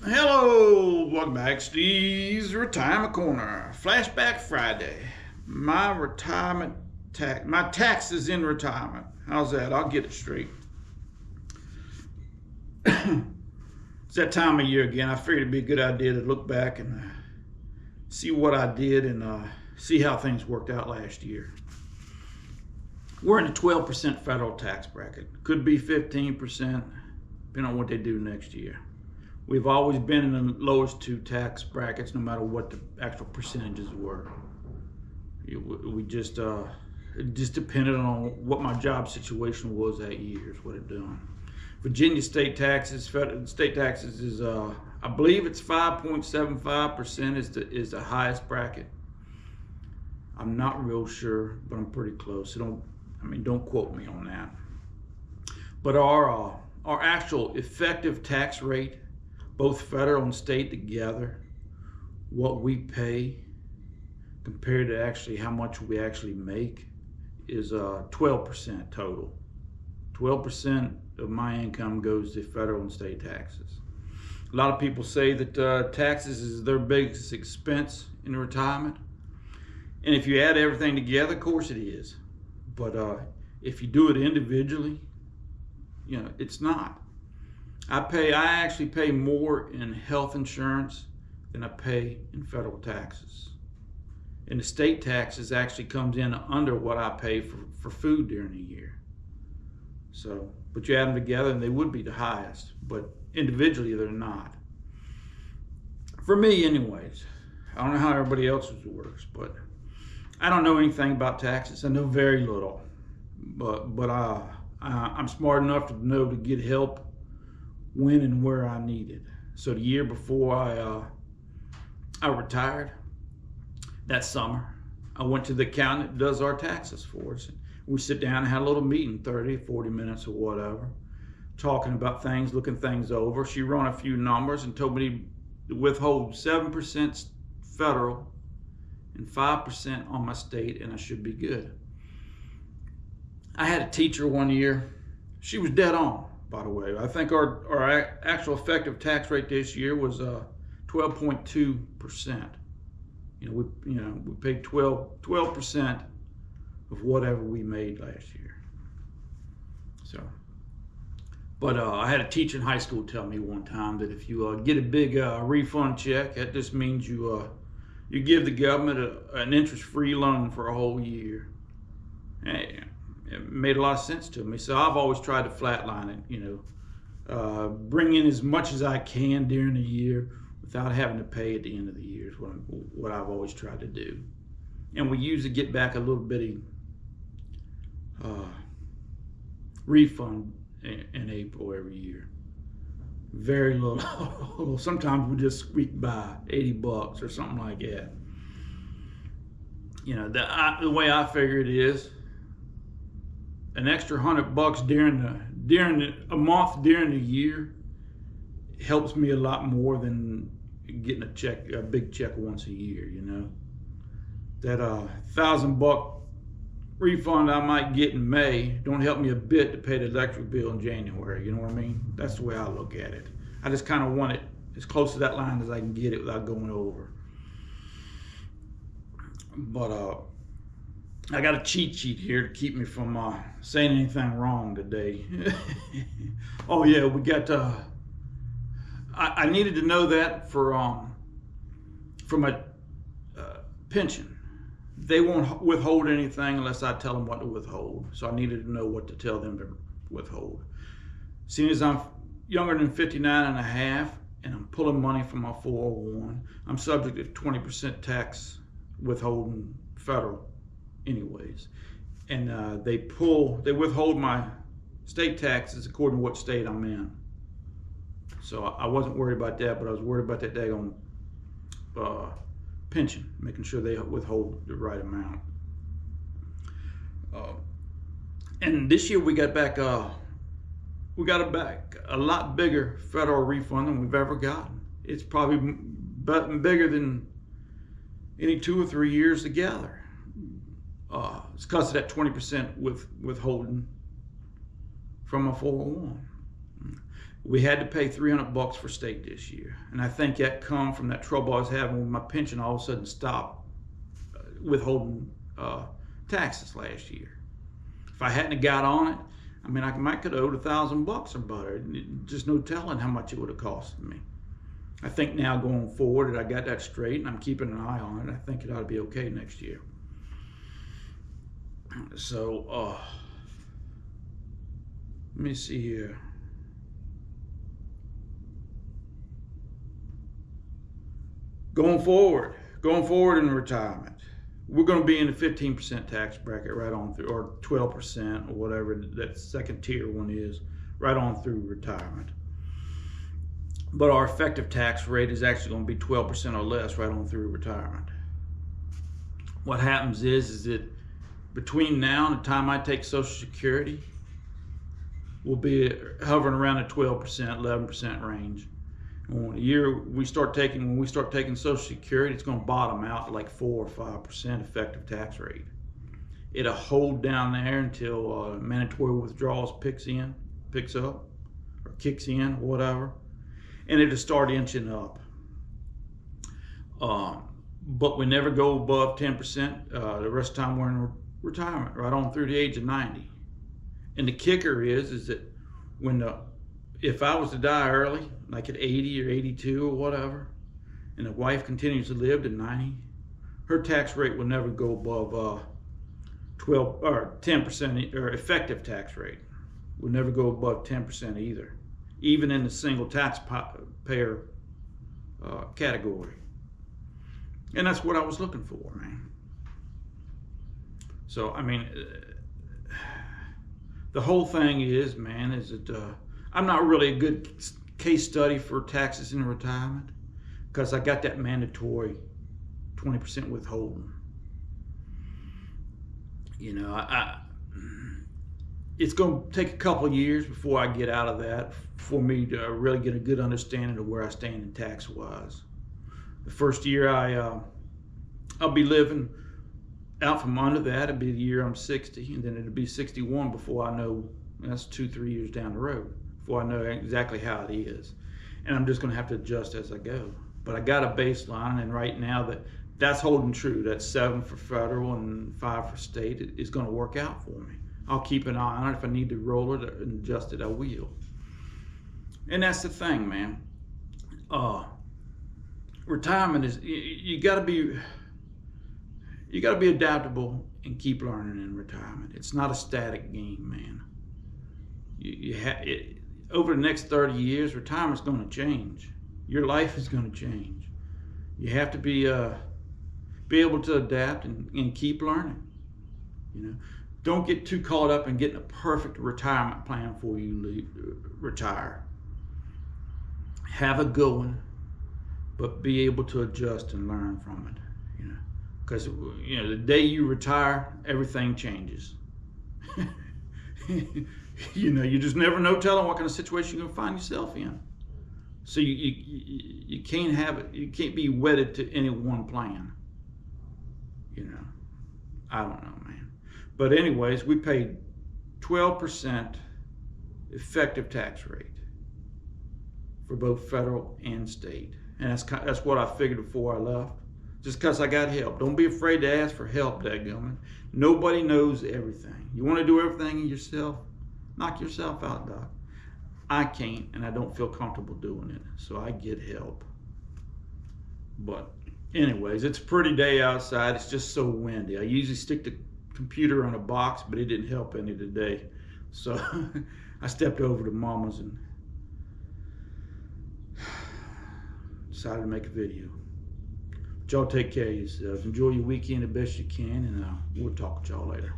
Hello, welcome back. Steve's Retirement Corner. Flashback Friday. My taxes in retirement. How's that? I'll get it straight. It's that time of year again. I figured it'd be a good idea to look back and see what I did and see how things worked out last year. We're in the 12% federal tax bracket. Could be 15%, depending on what they do next year. We've always been in the lowest two tax brackets, no matter what the actual percentages were. It just depended on what my job situation was that year, is what it done. Virginia state taxes, federal state taxes is, I believe it's 5.75% is the highest bracket. I'm not real sure, but I'm pretty close. So don't quote me on that. But our actual effective tax rate, both federal and state together, what we pay compared to actually how much we actually make, is 12% total. 12% of my income goes to federal and state taxes. A lot of people say that taxes is their biggest expense in retirement. And if you add everything together, of course it is. But if you do it individually, it's not. I actually pay more in health insurance than I pay in federal taxes. And the state taxes actually comes in under what I pay for food during the year. So, but you add them together and they would be the highest, but individually they're not. For me anyways. I don't know how everybody else's works, but I don't know anything about taxes. I know very little, but I'm smart enough to know to get help when and where I need it. So the year before I retired, that summer, I went to the accountant that does our taxes for us. We sit down and had a little meeting, 30, 40 minutes or whatever, talking about things, looking things over. She ran a few numbers and told me to withhold 7% federal and 5% on my state, and I should be good. I had a teacher one year. She was dead on, by the way. I think our actual effective tax rate this year was 12.2%. We paid 12% of whatever we made last year. So, but I had a teacher in high school tell me one time that if you get a big refund check, that just means you give the government an interest-free loan for a whole year. And it made a lot of sense to me. So I've always tried to flatline it, bring in as much as I can during the year without having to pay at the end of the year is what I've always tried to do. And we usually get back a little bitty refund in April every year. Very little. Sometimes we just squeak by $80 or something like that. The way I figure it is, an extra $100 during a month during the year helps me a lot more than getting a big check once a year. That $1,000 refund I might get in May don't help me a bit to pay the electric bill in January. You know what I mean? That's the way I look at it. I just kind of want it as close to that line as I can get it without going over. But I got a cheat sheet here to keep me from saying anything wrong today. Oh yeah, we got. I needed to know that for my pension. They won't withhold anything unless I tell them what to withhold. So I needed to know what to tell them to withhold. Seeing as I'm younger than 59 and a half and I'm pulling money from my 401, I'm subject to 20% tax withholding federal anyways. And they withhold my state taxes according to what state I'm in. So I wasn't worried about that, but I was worried about that daggone pension, making sure they withhold the right amount. And this year we got back a lot bigger federal refund than we've ever gotten. It's probably bigger than any 2 or 3 years together. It's because of that 20% withholding from a 401. We had to pay $300 for state this year. And I think that come from that trouble I was having with my pension all of a sudden stopped withholding taxes last year. If I hadn't got on it, I mean, I might could have owed $1,000 or better. Just no telling how much it would have cost me. I think now going forward that I got that straight and I'm keeping an eye on it, I think it ought to be okay next year. So, let me see here. Going forward in retirement, we're going to be in the 15% tax bracket right on through, or 12% or whatever that second tier one is, right on through retirement. But our effective tax rate is actually going to be 12% or less right on through retirement. What happens is that between now and the time I take Social Security, we'll be hovering around the 12%, 11% range. When we start taking Social Security, it's going to bottom out at like 4 or 5% effective tax rate. It'll hold down there until mandatory withdrawals picks up, or kicks in, or whatever, and it'll start inching up. But we never go above 10%. The rest of the time we're in retirement, right on through the age of 90. And the kicker is that if I was to die early, like at 80 or 82 or whatever, and the wife continues to live to 90, her tax rate will never go above 12 or 10%, or effective tax rate will never go above 10% either, even in the single taxpayer category. And that's what I was looking for, man. So, I mean, the whole thing is, man, is that I'm not really a good case study for taxes in retirement because I got that mandatory 20% withholding. You know, it's going to take a couple of years before I get out of that for me to really get a good understanding of where I stand in tax-wise. The first year I'll be living out from under that. It'll be the year I'm 60, and then it'll be 61 before I know. That's 2-3 years down the road before I know exactly how it is, and I'm just going to have to adjust as I go. But I got a baseline, and right now that's holding true. That's 7 for federal and 5 for state. It's going to work out for me. I'll keep an eye on it. If I need to roll it and adjust it, I will. And that's the thing, man. Retirement is you got to be adaptable and keep learning in retirement. It's not a static game, man. Over the next 30 years, retirement's going to change. Your life is going to change. You have to be able to adapt and keep learning. You know, don't get too caught up in getting a perfect retirement plan before you retire. Have a good one, but be able to adjust and learn from it. You know, because the day you retire, everything changes. You just never know telling what kind of situation you're going to find yourself in. So you can't have it. You can't be wedded to any one plan. I don't know, man. But anyways, we paid 12% effective tax rate for both federal and state, and that's what I figured before I left. Just because I got help. Don't be afraid to ask for help, dadgummit. Nobody knows everything. You want to do everything yourself? Knock yourself out, Doc. I can't, and I don't feel comfortable doing it, so I get help. But anyways, it's a pretty day outside. It's just so windy. I usually stick the computer on a box, but it didn't help any today. So I stepped over to Mama's and decided to make a video. But y'all take care of yourselves. Enjoy your weekend the best you can, and we'll talk with y'all later.